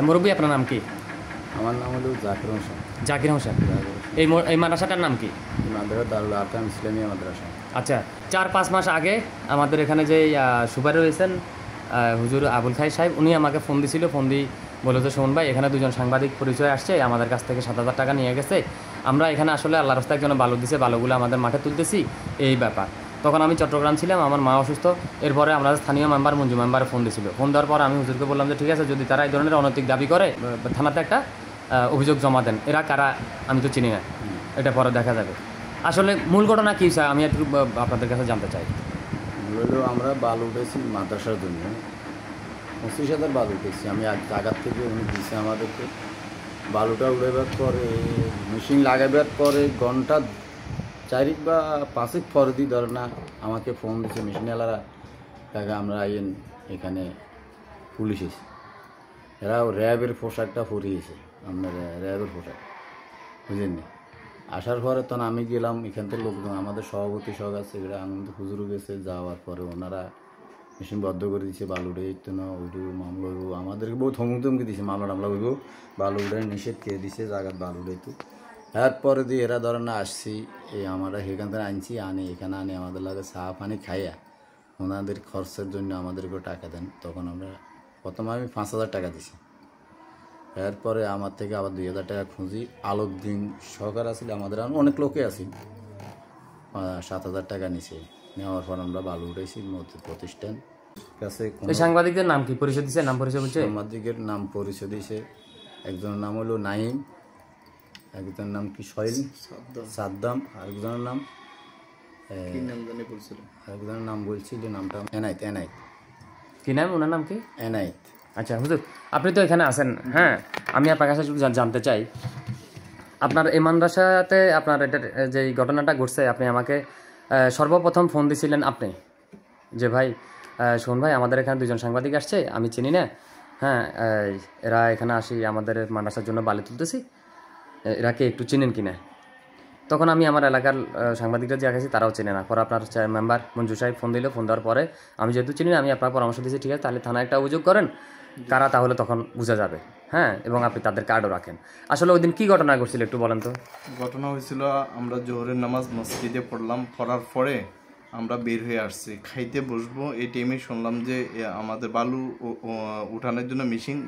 মুরব্বী, আপনার নাম কি? আমার নাম হলো জাকির হোসেন। জাকির হোসেন। এই মাদ্রাসাটার নাম কি? মাদ্রাসা দারুল আরকাম ইসলামিয়া মাদ্রাসা। আচ্ছা, 4-5 মাস আগে আমাদের এখানে যে সুপার রয়েছেন হুজুর আবুল খাই সাহেব, উনি আমাকে ফোন দিছিল। ফোন দিয়ে বলে যে, শোন ভাই, এখানে দুজন সাংবাদিক পরিচয় আসছে, আমাদের কাছ থেকে 7,000 টাকা নিয়ে গেছে। আমরা এখানে আসলে আল্লাহ রাস্তায় একজন বালু দিছে, বালুগুলো আমাদের মাঠে তুলতেছি, এই ব্যাপার। তখন আমি চট্টগ্রাম ছিলাম, আমার মা অসুস্থ। এরপরে আমরা স্থানীয় মেম্বার মঞ্জু মেম্বার ফোন দিয়েছিল। ফোন দেওয়ার পর আমি হুজুরকে বললাম যে ঠিক আছে, যদি তারা এই ধরনের অনৈতিক দাবি করে থানাতে একটা অভিযোগ জমা দেন। এরা কারা আমি তো চিনি না, এটা পরে দেখা যাবে। আসলে মূল ঘটনা কী স্যার, আমি একটু আপনাদের কাছে জানতে চাই। হলো আমরা বালু উঠেছি মাদ্রাসার জন্য, 25,000 বালু উঠেছি আমি জায়গার থেকে। উনি দিয়েছে আমাদেরকে বালুটা উড়াবার পরে, মেশিন লাগাবার পরে ঘন্টা 4 বা 5 পরে দিয়ে ধরে না আমাকে ফোন দিচ্ছে মেশিনওয়ালারা, টাকা আমরা আইন এখানে পুলিশ এসে। এরা র্যাবের পোশাকটা পরিয়েছে, আপনার র্যাবের পোশাক, বুঝলেন না। আসার পরে তখন আমি গেলাম, এখান থেকে লোকজন আমাদের সভাপতি সহ আছে, এরা আনন্দ হুজুরও গেছে। যাওয়ার পরে ওনারা মেশিন বদ্ধ করে দিচ্ছে, বালু উঠে যেত না, ওইটু মামলা হইব, আমাদেরকে বহু থমুকি দিচ্ছে, মামলা টামলা হইব, বালু উঠে নিষেধ করে দিচ্ছে, জায়গার বালু উঠাইতো। এরপরে দিয়ে এরা ধরেন না আসছি, এই আমরা সেখান থেকে আনছি, আনি এখানে আনি আমাদের লাগে চা পানি খাইয়া ওনাদের খরচের জন্য আমাদেরকেও টাকা দেন। তখন আমরা প্রথমে আমি 5,000 টাকা দিছি। এরপরে আমার থেকে আবার 2,000 টাকা খুঁজি। আলোকদিন সহকার আসলে আমাদের অনেক লোকে আছি, 7,000 টাকা নিছে। নেওয়ার পর আমরা বালু উঠেছি মসজিদ প্রতিষ্ঠান কাছে। সাংবাদিকদের নাম কি পরিচয় দিচ্ছে? নাম পরিচয় বলছে? সাংবাদিকের নাম পরিচয় দিয়েছে, একজনের নাম হলো নাইম, একজনের নাম কি সহিল সাদ্দাম, আরেকজনের নাম আরেকজনের নাম বলছিল, নামটা এনায়েত। কি নাম ওনার নাম কি? এনায়েত। আচ্ছা হুজুর, আপনি তো এখানে আছেন, হ্যাঁ, আমি আপনার কাছে একটু জানতে চাই, আপনার এই মাদ্রাসাতে আপনার এটার যে ঘটনাটা ঘটছে, আপনি আমাকে সর্বপ্রথম ফোন দিয়েছিলেন আপনি, যে ভাই শোন ভাই, আমাদের এখানে দুজন সাংবাদিক আসছে, আমি চিনি না, হ্যাঁ, এরা এখানে আসি আমাদের মাদ্রাসার জন্য বালি তুলতেছি, এরাকে একটু চিনেন কিনা। তখন আমি আমার এলাকার সাংবাদিকরা যে গেছি তারাও চেনে না। পরে আপনার মেম্বার মঞ্জু সাহেব ফোন দিল। ফোন দেওয়ার পরে আমি যেহেতু চিনি না, আমি আপনার পরামর্শ দিয়েছি, ঠিক আছে তাহলে থানায় একটা অভিযোগ করেন, কারা, তাহলে তখন বোঝা যাবে, হ্যাঁ, এবং আপনি তাদের কার্ডও রাখেন। আসলে ওই দিন কী ঘটনা ঘটছিল একটু বলেন তো। ঘটনা হয়েছিল, আমরা জোহরের নামাজ মসজিদে পড়লাম, পড়ার পরে আমরা বের হয়ে আসছি, খাইতে বসবো। এই টাইমে শুনলাম যে আমাদের বালু উঠানোর জন্য মেশিন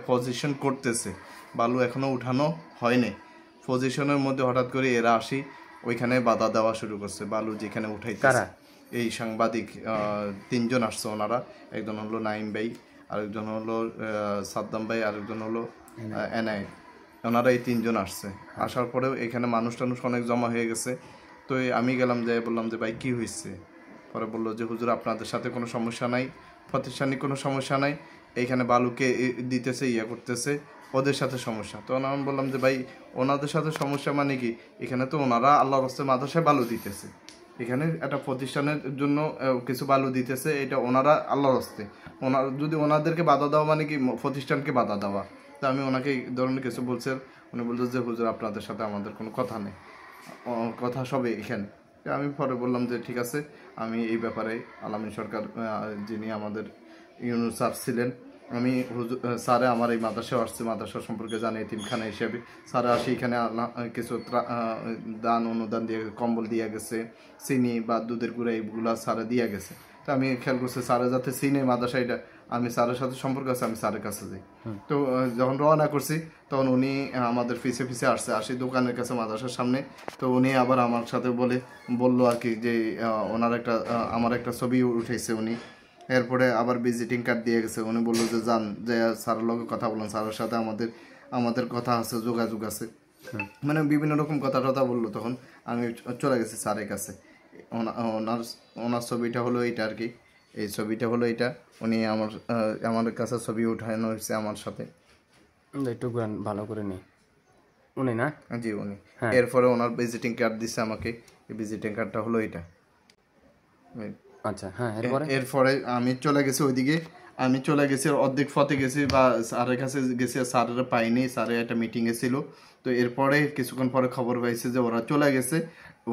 পজিশন করতেছে, বালু এখনও উঠানো হয়নি। পজিশনের মধ্যে হঠাৎ করে এরা আসি ওইখানে বাধা দেওয়া শুরু করছে, বালু যেখানে উঠাইতেছে। এই সাংবাদিক 3 জন আসছে, ওনারা, একজন হলো নাইম ভাই, আরেকজন হলো সাদ্দাম ভাই, আরেকজন হলো এনায়েত। ওনারা এই 3 জন আসছে। আসার পরেও এখানে মানুষ টানুষ অনেক জমা হয়ে গেছে। তো আমি গেলাম, যাই বললাম যে ভাই কী হয়েছে। পরে বললো যে হুজুর আপনাদের সাথে কোনো সমস্যা নাই, প্রতিষ্ঠানিক কোনো সমস্যা নাই, এইখানে বালুকে দিতেছে, করতেছে, ওদের সাথে সমস্যা। তো আমি বললাম যে ভাই ওনাদের সাথে সমস্যা মানে কি, এখানে তো ওনারা আল্লাহর রাস্তায় মাদ্রাসায় বালু দিতেছে, এখানে একটা প্রতিষ্ঠানের জন্য কিছু বালু দিতেছে, এটা ওনারা আল্লাহর রাস্তায়, যদি ওনাদেরকে বাধা দেওয়া মানে কি প্রতিষ্ঠানকে বাধা দেওয়া। তো আমি ওনাকে এই ধরনের কিছু বলছে, উনি বলছে যে হুজুর আপনাদের সাথে আমাদের কোনো কথা নেই, কথা সবে এখানে। আমি পরে বললাম যে ঠিক আছে, আমি এই ব্যাপারে আলামিন সরকার যিনি আমাদের ইউনুস স্যার ছিলেন, আমি স্যারে আমার এই মাদ্রাসায় আসছে, মাদ্রাসা সম্পর্কে জানি, এতিমখানা হিসেবে স্যারে আসি, এখানে কিছু দান অনুদান দিয়ে কম্বল দিয়ে গেছে, চিনি বা দুধের গুঁড়া এইগুলা স্যারে দিয়ে গেছে। তো আমি খেয়াল করছি স্যারে যাতে চিনে মাদ্রাসা, এটা আমি স্যারের সাথে সম্পর্ক আছে, আমি স্যারের কাছে যাই। তো যখন রওনা করছি তখন উনি আমাদের পিছে আসছে, আসি দোকানের কাছে মাদ্রাসার সামনে। তো উনি আবার আমার সাথে বললো আর কি যে ওনার আমার একটা ছবি উঠেছে উনি। এরপরে আবার ভিজিটিং কার্ড দিয়ে গেছে। উনি বললো যে যান, যে স্যারের লগে কথা বলুন, স্যারের সাথে আমাদের কথা আছে, যোগাযোগ আছে, মানে বিভিন্ন রকম কথা টথা বললো। তখন আমি চলে গেছি স্যারের কাছে। ওনার ছবিটা হলো এইটা আর কি, এই ছবিটা হলো এইটা। উনি আমার কাছে ছবি উঠানো হয়েছে আমার সাথে, একটু ভালো করে নি উনি না? জি উনি। এরপরে ওনার ভিজিটিং কার্ড দিচ্ছে আমাকে, এই ভিজিটিং কার্ডটা হলো এইটা। আচ্ছা, হ্যাঁ। এরপরে আমি চলে গেছি ওইদিকে, আমি চলে গেছি অর্ধেক পথে গেছি, বা স্যারের কাছে গেছি, স্যারেরা পাইনি, স্যারের একটা মিটিংয়ে ছিল। তো এরপরে কিছুক্ষণ পরে খবর পাইছে যে ওরা চলে গেছে,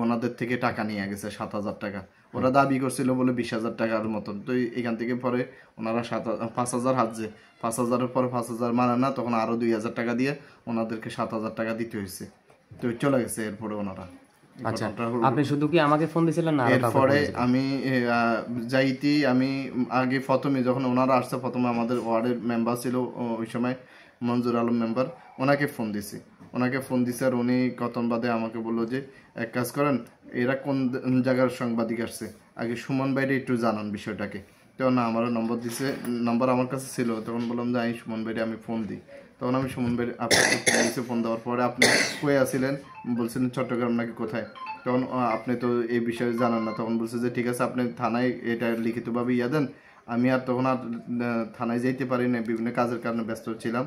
ওনাদের থেকে টাকা নিয়ে গেছে 7,000 টাকা। ওরা দাবি করছিল বলে 20,000 টাকার মতন। তো এখান থেকে পরে ওনারা 5,000 হাজছে, 5,000-এর পরে 5,000 মানে না, তখন আরো 2,000 টাকা দিয়ে ওনাদেরকে 7,000 টাকা দিতে হয়েছে। তো চলে গেছে এরপরে ওনারা। আচ্ছা, আপনি শুধু কি আমাকে ফোন দিয়েছিলেন না এরপরে আমি যাইতেই আমি আগে প্রথমে যখন ওনারা আসছে, প্রথমে আমাদের ওয়ার্ডের মেম্বার ছিল ওই সময় মঞ্জুর আলম মেম্বার, ওনাকে ফোন দিছি। আর উনি কতক্ষণ বাদে আমাকে বললো যে এক কাজ করেন, এরা কোন জায়গার সাংবাদিক আসছে, আগে সুমন ভাইরে একটু জানান বিষয়টাকে। তো না, আমারও নম্বর দিছে, নম্বর আমার কাছে ছিল। তখন বললাম যে আমি সুমন ভাইরে আমি ফোন দিই। তখন আমি সুমন ভাই আপনাকে ফোন দিয়েছি। ফোন দেওয়ার পরে আপনি কয়ে আসছিলেন, বলছিলেন চট্টগ্রাম নাকি কোথায়। তখন আপনি তো এই বিষয়ে জানান না। তখন বলছে যে ঠিক আছে, আপনি থানায় এটা লিখিতভাবে ইয়া দেন। আমি আর তখন আর থানায় যাইতে পারি না, বিভিন্ন কাজের কারণে ব্যস্ত ছিলাম।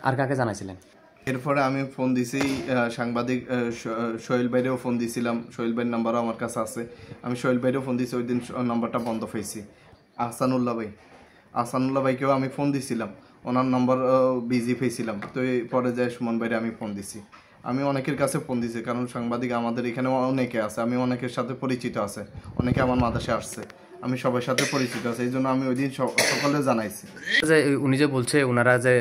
আর কাকে জানাইছিলেন? এরপরে আমি ফোন দিছি সাংবাদিক সোহেল ভাইরেও ফোন দিছিলাম। সোহেল ভাইয়ের নাম্বারও আমার কাছে আছে। আমি সোহেল ভাইরেও ফোন দিছি, ওই দিন নাম্বারটা বন্ধ পেয়েছি। আহসানুল্লাহ ভাইকেও আমি ফোন দিছিলাম, ওনার নাম্বার বিজি পেয়েছিলাম। তো পরে যায় সুমন ভাইরে আমি ফোন দিছি। আমি অনেকের কাছে ফোন দিছি, কারণ সাংবাদিক আমাদের এখানে অনেকে আছে, আমি অনেকের সাথে পরিচিত আছে, অনেকে আমার মাদ্রাসায় আসছে, আমি সবার সাথে পরিচিত আছে। এই জন্য আমি ওই দিন সকলে জানাইছি। যে উনি যে বলছে ওনারা যে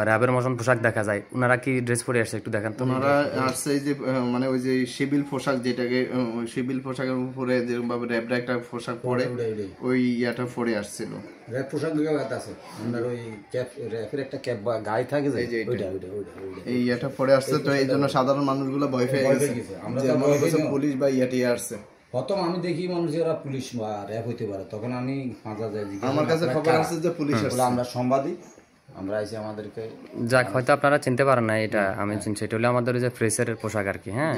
র্যাবের মতন পোশাক দেখা যায়, ওনারা কি ড্রেস পরে আসছে একটু দেখান তো। ওনারা আসছে যে মানে ওই যে সিভিল পোশাক, যেটাকে সিভিল পোশাকের উপরে যেভাবে র্যাবরা একটা পোশাক পরে, ওই ইয়াটা পরে আসছিল। র্যাব পোশাক আছে আপনার, ওই ক্যাপ, র্যাবের একটা ক্যাপ বা গায়ে থাকে যে ওইটা এই ইয়াটা পরে আসছে। তো এই জন্য সাধারণ মানুষগুলো ভয় পেয়ে গেছে যে মনে করছে পুলিশ বা ইয়াটি আসছে। প্রথম আমি দেখি মানুষ ওরা পুলিশ বা র্যাব হইতে পারে, তখন আমি ফাঁকা যাই, আমার কাছে খবর আসছে যে পুলিশ আসছে। আমরা সাংবাদিক, আমরা আইছি আমাদেরকে যাক, হয়তো আপনারা চিনতে পারেন না, এটা আমি চিনছি। এটা হলো আমাদের যে ফ্রেশের পোশাক আর কি। হ্যাঁ,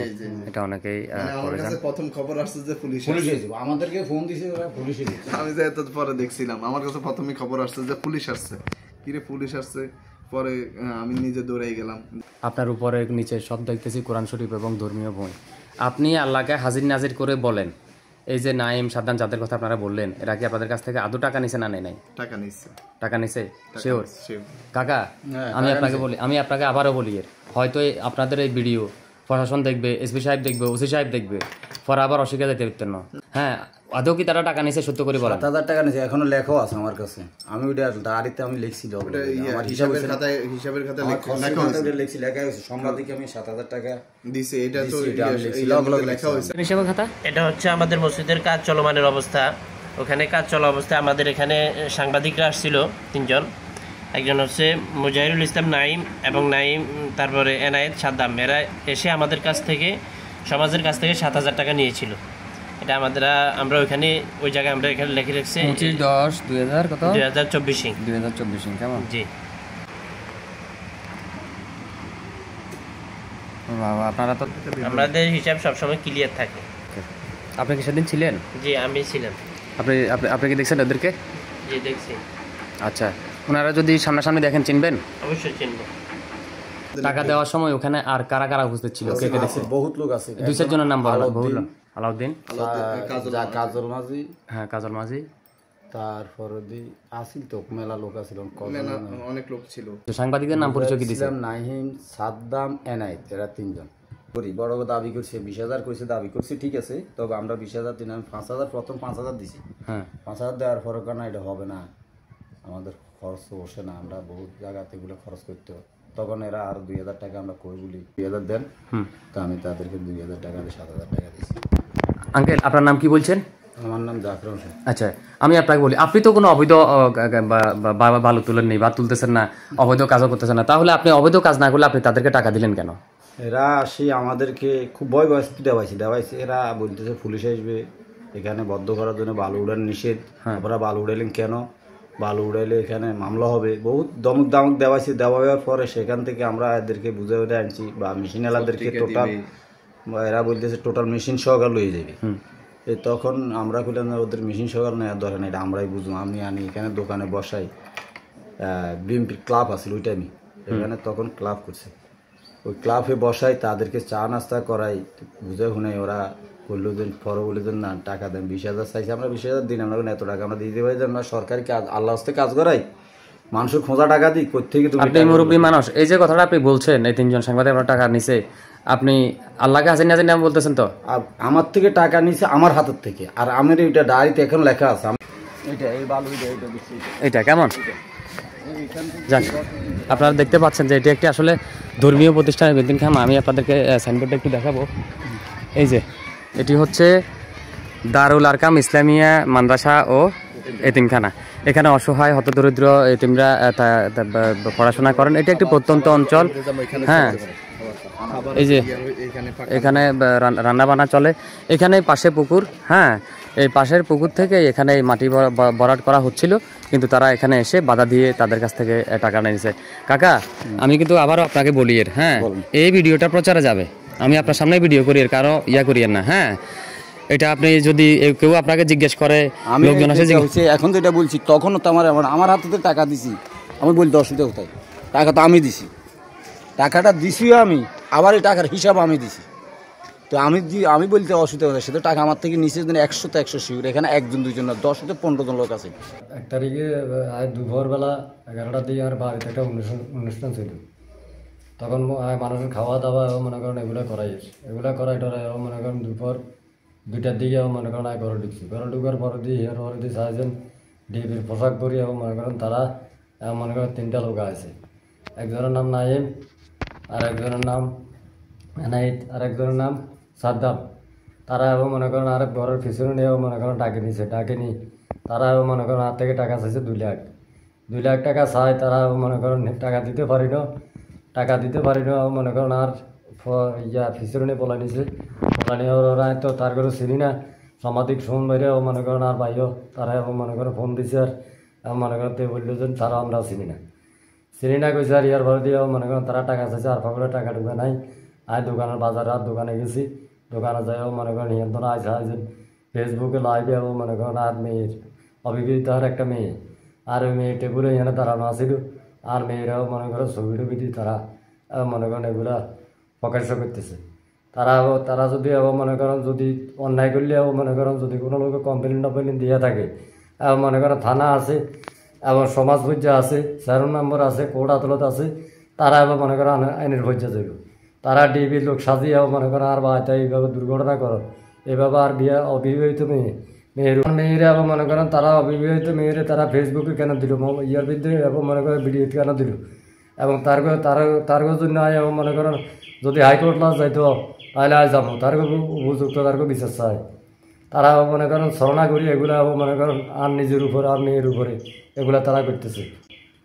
এটা অনেকেই আমার কাছে প্রথম খবর আসছে যে পুলিশ এসেছে, আমাদেরকে ফোন দিয়েছে ওরা, পুলিশ এসেছে। আমি যে এত পরে দেখছিলাম, আমার কাছে প্রথমে খবর আসছে যে পুলিশ আসছে। কিরে পুলিশ আসছে, পরে আমি নিজে দৌড়ে গেলাম। আপনার উপরে নিচে সব দেখতেছি কোরআন শরীফ এবং ধর্মীয় বই। আপনি আল্লাহকে হাজির নাজির করে বলেন, এই যে নাইম সাদ্দাম যাদের কথা আপনারা বললেন, এরা কি আপনাদের কাছ থেকে আদৌ টাকা নিছে না নেই? নাই, টাকা নিছে শিওর কাকা। আমি আপনাকে আবারও বলি, হয়তো আপনাদের এই ভিডিও প্রশাসন দেখবে, এসপি সাহেব দেখবে, ওসি সাহেব দেখবে, পরে আবার অস্বীকার দিতে পারতেন না। হ্যাঁ, আদৌ কি তারা টাকা নিছে? সত্য করে বলেন। 7,000 টাকা নিছে, এখনো লেখাও আছে আমার কাছে। আমি ওইটা দাঁড়িতে আমি লিখছি, আমার হিসাবের খাতায় লিখছি, লেখা হয়েছে সাংবাদিক আমি 7,000 টাকা দিছি। এটা তো লেখা হয়েছে হিসাবের খাতা। এটা হচ্ছে আমাদের মসজিদের কাজ চলমানের অবস্থা। ওখানে কাজ চলা অবস্থায় আমাদের এখানে সাংবাদিকরা আসছিল 3 জন। একজন হচ্ছে মুজাহিরুল ইসলাম নাইম এবং নাইম, তারপরে এনায়েত সাদ্দাম। এরা এসে আমাদের কাছ থেকে, সমাজের কাছ থেকে 7,000 টাকা নিয়েছিল। এটা আমরা ওইখানে, ওই জায়গায় আমরা এখানে লিখে রাখছি 25/10/2000 কত 2024 কেমন? জি। আপনারা তো, আমাদের হিসাব সবসময় ক্লিয়ার থাকে। আপনি কি সেদিন ছিলেন? জি, আমি ছিলাম। আপনি কি দেখছেন ওদেরকে? জি, দেখছি। আচ্ছা, ওনারা যদি সামনাসামনি দেখেন চিনবেন? অবশ্যই চিনব। টাকা দেওয়ার সময় ওখানে আর কারা কারা উপস্থিত ছিল? কে কে দেখছে? বহুত লোক আছে। 2-4 জনের নাম বলা। আলাউদ্দিন, কাজল মাঝি, হ্যাঁ কাজল মাঝি, তারপর আসিল তো মেলা লোক আছিল, অনেক লোক ছিল। সাংবাদিকদের নাম পরিচয় কি দিয়েছে? নাহিম, সাদ্দাম, এনায়েত, এরা 3 জন। বড় দাবি করছে 20,000 কইছে, দাবি করছে ঠিক আছে, তবে আমরা 20,000 দিন, আমি 5,000 প্রথম 5,000 দিছি। হ্যাঁ, 5,000 দেওয়ার পরে না এটা হবে না, আমাদের খরচ বসে না, আমরা বহুত জায়গাতে এগুলো খরচ করতে হবে। তখন এরা আর 2,000 টাকা আমরা কই বলি 2,000 দেন, তো আমি তাদেরকে 2,000 টাকা দিয়ে 7,000 টাকা দিয়েছি। আঙ্কেল আপনার নাম কি বলছেন? আমার নাম জাফর হোসেন। আচ্ছা, আমি আপনাকে বলি, আপনি তো কোনো অবৈধ বালু তুলেন নেই বা তুলতেছেন না, অবৈধ কাজও করতেছেন না, তাহলে আপনি অবৈধ কাজ না করলে আপনি তাদেরকে টাকা দিলেন কেন? এরা আসি আমাদেরকে খুব ভয় দেওয়াইছে। এরা বলতেছে পুলিশ আসবে এখানে বদ্ধ করার জন্য, বালু উড়ান নিষেধ। আপনারা বালু উড়াইলেন কেন? বালু উড়াইলে এখানে মামলা হবে, বহুত দমক দেওয়াইছে। দেওয়ার পরে সেখান থেকে আমরা এদেরকে বুঝে উঠে আনছি, বা মেশিন এলাদেরকে টোটাল, এরা বলতেছে টোটাল মেশিন সহকার লয়ে যাবে। তখন আমরা বললাম ওদের মেশিন সহকার নেওয়ার দরকার নেই, এটা আমরাই বুঝবো। আমি আনি এখানে দোকানে বসাই, বিএমপির ক্লাব আছে ওই টাইমে, এখানে তখন ক্লাব করছে, ওই ক্লাবে বসাই, তাদেরকে চা নাস্তা করাই, বুঝে শুনে ওরা বললো যে পরে বলে যে না টাকা দেন, 20,000 চাইছে। আমরা 20,000 দিন, আমরা এত টাকা আমরা দিতে পারি যে আমরা সরকারি কাজ, আল্লাহ হস্তে কাজ করাই, মানুষের খোঁজা টাকা দিই কোথেকে তুমি আপনি মুরব্বী মানুষ, এই যে কথাটা আপনি বলছেন এই তিনজন সাংবাদিক আপনার টাকা নিছে, আপনি আল্লাহকে হাসিনা হাসিনা বলতেছেন তো? আমার থেকে টাকা নিছে আমার হাতের থেকে, আর আমার এটা ডায়েরিতে এখন লেখা আছে। এটা এই বালু এটা দিচ্ছি, এটা কেমন যাক আপনারা দেখতে পাচ্ছেন যে এটি একটি আসলে ধর্মীয় প্রতিষ্ঠানের এতিমখানা। আমি আপনাদেরকে সাইনবোর্ডটা একটু দেখাবো। এই যে এটি হচ্ছে দারুল আরকাম ইসলামিয়া মাদ্রাসা ও এতিমখানা। এখানে অসহায় হতদরিদ্র এতিমরা পড়াশোনা করেন। এটি একটি প্রত্যন্ত অঞ্চল। হ্যাঁ, এই যে এখানে রান্নাবান্না চলে। এখানে পাশে পুকুর, হ্যাঁ এই পাশের পুকুর থেকে এখানে মাটি ভরাট করা হচ্ছিল, কিন্তু তারা এখানে এসে বাধা দিয়ে তাদের কাছ থেকে টাকা নিয়েছে। কাকা আমি কিন্তু আবারও আপনাকে বলি এর, হ্যাঁ এই ভিডিওটা প্রচারে যাবে, আমি আপনার সামনে ভিডিও করি, এর কারো ইয়া করিয়েন না। হ্যাঁ এটা আপনি যদি কেউ আপনাকে জিজ্ঞেস করে, লোকজন আসে এখন যেটা বলছি তখনও তো আমার হাতে তো টাকা দিছি, আমি বলতে অসুবিধা কোথায়? টাকা তো আমি দিছি, টাকাটা দিছিও আমি, আবার এই টাকার হিসাব আমি দিছি। তো আমি বলতে অসুবিধা কোথায়? সে তো টাকা আমার থেকে নিচে 100 তো 100 শিউর। এখানে 1 2 জন না, 10 থেকে 15 জন লোক আছে। 1 তারিখে দুপুরবেলা 11টার দিকে আমার বাড়িতে একটা অনুষ্ঠান ছিল। তখন মানুষের খাওয়া দাওয়া মনে করেন এগুলো করাই টরাই মনে করেন দুপুর 2টার দিকে মনে করেন ঘরে ঢুকছি। ঘরে ঢুকার পরে দিয়ে চাইছেন ডিবির পোশাক পরি মনে করেন তারা মনে করেন 3টা লোক আছে। একজনের নাম নাইম, আর একজনের নাম এনায়েত, আর একজনের নাম সাদ্দাম। তারা মনে করেন আর ঘরের পিছনে নিয়ে মনে করেন ডাকে নিয়ে তারা মনে করেন হাত থেকে টাকা চাইছে 2 লাখ টাকা চাই। তারা মনে করেন টাকা দিতে পারি না মনে করেন আর পিছনে নিয়ে পলা নিছে। ওরা তো তার করে চিনি না, সামাজিক ফোন বাইরে মনে করেন আর ভাইও তারা মনে করেন ফোন দিছে, আর মনে করেন তে বললো যে তারা আমরা চিনি না কইছে। আর ইয়ার ভরে দিয়ে মনে করেন তারা টাকা চাইছে, আর ফাঁকলে টাকা ঢুকে নাই। আর দোকানের বাজারে আর দোকানে গেছি, দোকানে যাইও মনে করেন নিয়ন্ত্রণ আইসে ফেসবুকে লাইভে মনে করেন আর মেয়ের অভিজ্ঞতার একটা মেয়ে, আর ওই মেয়ে টেবিলে এখানে দাঁড়ানো আসিল। আর মেয়েরাও মনে করেন ছবি টবি দিয়ে তারা মনে করেন এগুলা প্রকাশ্য করতেছে। তারা যদি মনে করেন যদি অন্যায় করলে মনে করেন যদি কোনো লোকে কমপ্লেন দিয়ে থাকে, মনে করেন থানা আছে এবং সমাজ পর্যায়ে আছে, 4 নম্বর আছে, কোর্ট আদালত আছে, তারা এবার মনে করেন আইনের পর্যায়ে যাবে। তারা ডিবির লোক সাজিয়ে মনে করেন আর বাচ্চা এইভাবে দুর্ঘটনা করো, এইভাবে আর অবিবাহিত মেয়েরা মনে করেন তারা অবিবাহিত মেয়েরে তারা ফেসবুকে কেন দিল, ইয়ার বিরুদ্ধে এবং মনে করেন ভিডিও কেন দিল, এবং তার জন্য এবং মনে করেন যদি হাইকোর্ট লাস যাইতো তাহলে আজ যাবো, তার উপযুক্ত তার বিচার চাই। তারা মনে করেন ছলনা করি এগুলা মনে করেন আর নিজের উপরে আর মেয়ের উপরে এগুলা তারা করতেছে।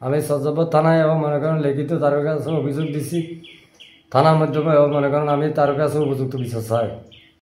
আমি সজ্জবর থানায় এবং মনে করেন লিখিত তার কাছে অভিযোগ দিছি, থানার মাধ্যমে মনে করেন আমি তার কাছে উপযুক্ত বিচার চাই।